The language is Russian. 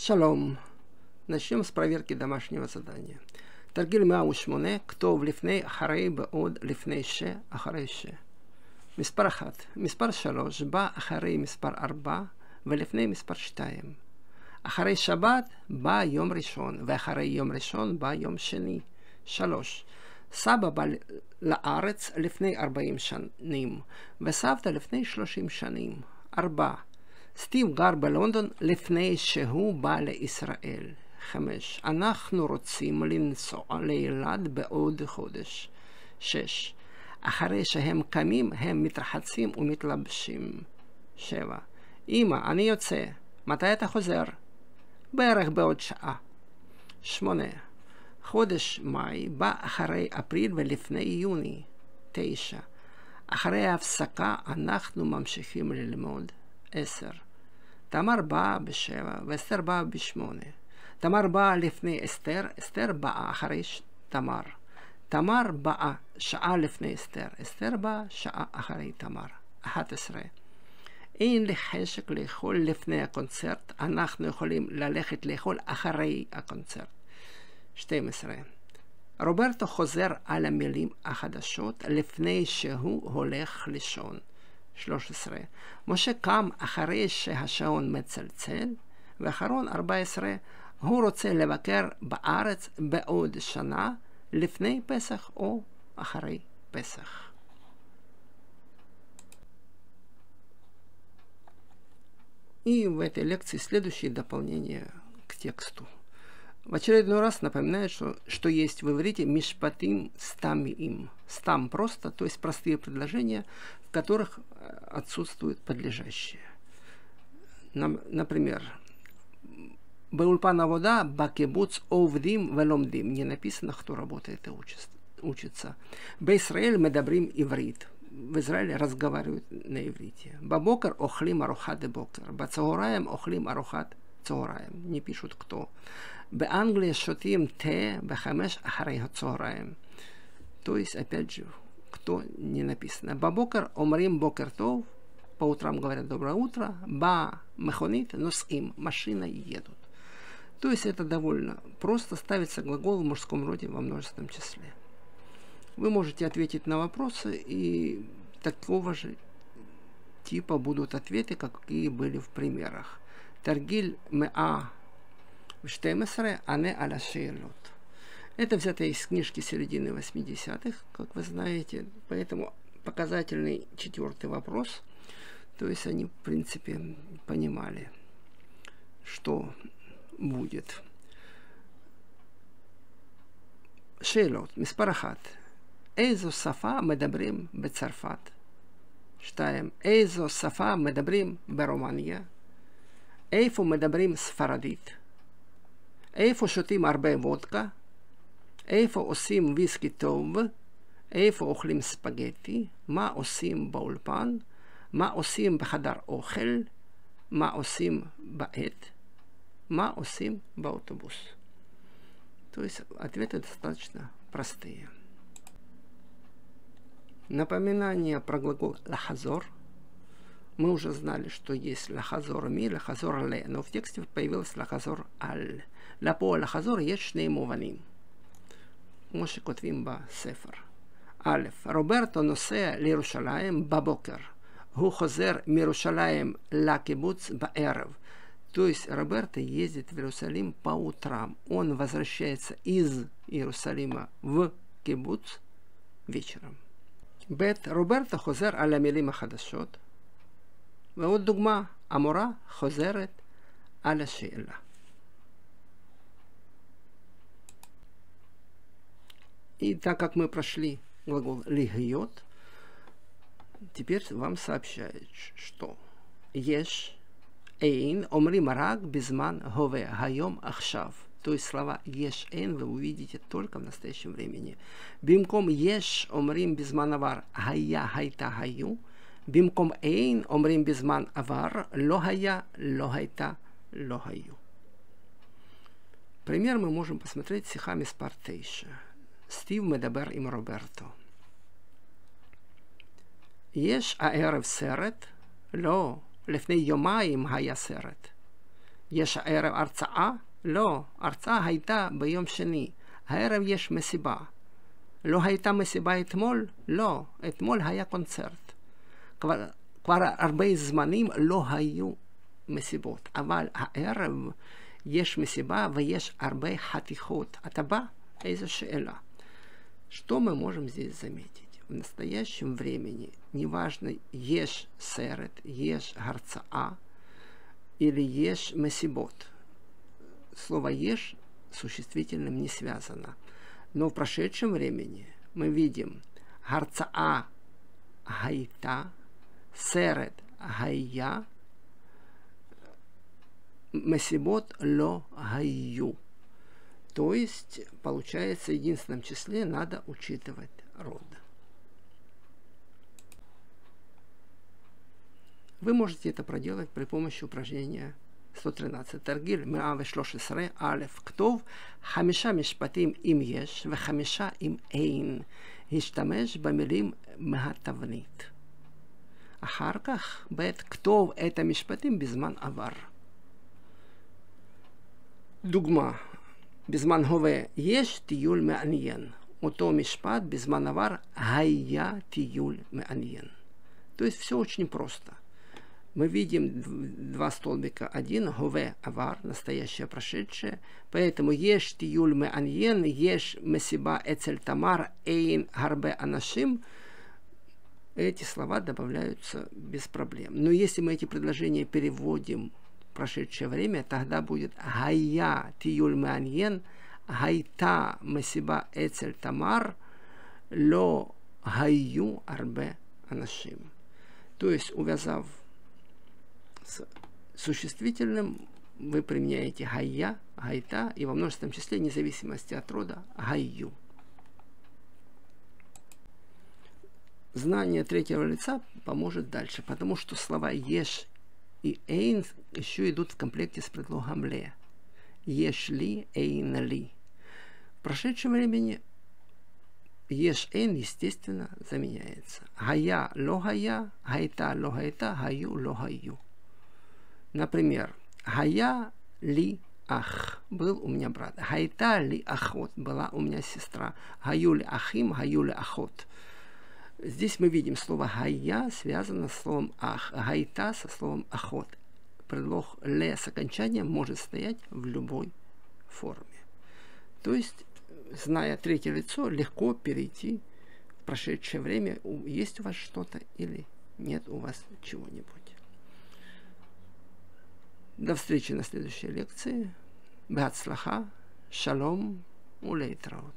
Шалом. Начнем с проверки домашнего задания. תרגיל 108, כתוב לפני אחרי בעוד לפני שאחרי ש. מספר 1. מספר 3 בא אחרי מספר 4 ולפני מספר 2. אחרי שבת בא יום ראשון, ואחרי יום ראשון בא יום שני. 3. סבא בא לארץ לפני 40 שנים, וסבתא לפני 30 שנים. 4. סטיב גר בלונדון לפני שהוא בא לישראל. 5. אנחנו רוצים לנסוע לאילת בעוד חודש. 6. אחרי שהם קמים הם מתרחצים ומתלבשים. 7. אמא, אני יוצא. מתי אתה חוזר? בערך בעוד שעה. 8. חודש מאי בא אחרי אפריל ולפני יוני. 9. אחרי ההפסקה אנחנו ממשיכים ללמוד. 10. תמר באה ב7 ואסתר באה ב8. תמר באה לפני אסתר, אסתר באה אחרי תמר. תמר באה שעה לפני אסתר, אסתר באה שעה אחרי תמר. 11. אין לי חשק לאכול לפני הקונצרט, אנחנו יכולים ללכת לאכול אחרי הקונצרט. 12. רוברטו חוזר על המילים החדשות לפני שהוא הולך לישון. 13. משה קם אחרי שהשעון מצלצל. ואחרון 14. הוא רוצה לבקר בארץ בעוד שנה לפני פסח או אחרי פסח. И в этой лекции следующее дополнение к тексту. В очередной раз напоминаю, что есть в иврите мишпатим стамиим. Стам просто, то есть простые предложения, в которых отсутствует подлежащее. Например, Беульпан авода бакебуц овдим веломдим. Не написано, кто работает и учится. Бейсраэль медабрим иврит. В Израиле разговаривают на иврите. Бабокер охлим арухат бокер. Бацаураем охлим арухат цаураем. Не пишут кто. Беанглия шотим те бехамеш ахарей цаураем. То есть, опять же, кто не написано. Бабокер омрим бокер тов. По утрам говорят доброе утро. Ба мехонит носим. Машина едут. То есть это довольно просто, ставится глагол в мужском роде во множественном числе. Вы можете ответить на вопросы, и такого же типа будут ответы, какие были в примерах. Тергиль меа штемесре, а не аля шейлот. Это взято из книжки середины 80-х, как вы знаете, поэтому показательный 4-й вопрос. То есть они, в принципе, понимали, что будет. שאלות, מספר 1. איזו שפה מדברים בצרפת? 2. איזו שפה מדברים ברומניה? איפה מדברים ספרדית? איפה שותים הרבה וודקה? איפה עושים ויסקי טוב? איפה אוכלים ספגטי? מה עושים באולפן? מה עושים בחדר אוכל? מה עושים בעת? מה עושים באוטובус? То есть ответы достаточно простые. Напоминание про глагол лахазор. Мы уже знали, что есть лахазор ми, лахазор ле, но в тексте появилось лахазор аль. לפה לחזור יש שני מובנים, כמו שכותבים בספר. א', רוברטו נוסע לירושלים בבוקר. הוא חוזר מירושלים לקיבוץ בערב. То есть Роберто ездит в Иерусалим по утрам. Он возвращается из Иерусалима в кибуц вечером. ב' רוברטו חוזר על המילים החדשות. ועוד דוגמה, המורה חוזרת על השאלה. И так как мы прошли глагол лихьет, теперь вам сообщают, что יש אין אומרים רק בזמן הווה, היום, עכשיו. То есть слова יש אין вы увидите только в настоящем времени. במקום יש אומרים בזמן עבר היה, הייתה, היו. במקום אין אומרים בזמן עבר לא היה, לא הייתה, לא היו. Пример мы можем посмотреть שיחה מספר 9. סטיב מדבר עם רוברטו. יש הערב סרט? לא. לפני יומיים היה סרט. יש הערב הרצאה? לא, הרצאה הייתה ביום שני. הערב יש מסיבה. לא הייתה מסיבה אתמול? לא, אתמול היה קונצרט. כבר הרבה זמנים לא היו מסיבות, אבל הערב יש мסיба ויש הרבה חתיכות. אתה бא? איזו שאלה. Что мы можем здесь заметить? В настоящем времени, неважно, есть сэрет, есть гарцаа или есть месибот. Слово «ешь» с существительным не связано. Но в прошедшем времени мы видим гарцаа гайта, сэрет гайя, месибот ло гайю. То есть, получается, в единственном числе надо учитывать род. Вы можете это проделать при помощи упражнения 113. תרגיל 113 א', כתוב 5 משפטים אם יש ו5 אם אין. השתמש במילים מהתבנית. אחר כך ב', כתוב את המשפטים בזמן עבר. דוגמה, בזמן הווה יש טיול מעניין. אותו משפט בזמן עבר היה טיול מעניין. То есть все очень просто. Мы видим два столбика. Один хове авар, настоящее прошедшее. Поэтому еш тиюль меаньен, еш месиба эцель тамар, эйн гарбе анашим. Эти слова добавляются без проблем. Но если мы эти предложения переводим в прошедшее время, тогда будет гая тиюль меаньен, гайта месиба эцель тамар, ло гаю арбе анашим. То есть, увязав с существительным, вы применяете гайя, гайта и во множественном числе, вне зависимости от рода, гайю. Знание третьего лица поможет дальше, потому что слова еш и эйн еще идут в комплекте с предлогом ле. Еш ли, эйн ли. В прошедшем времени еш эйн, естественно, заменяется. Гая ло гая, гайта ло гайта, гаю ло гаю. Например, гая ли ах, был у меня брат. Гайта ли ахот, была у меня сестра. Гаю ли ахим, гаю ли ахот. Здесь мы видим слово гая связано с словом ах, гайта со словом ахот. Предлог ле с окончанием может стоять в любой форме. То есть, зная третье лицо, легко перейти в прошедшее время. Есть у вас что-то или нет у вас чего-нибудь. До встречи на следующей лекции. Беацлаха, шалом, улейтраут.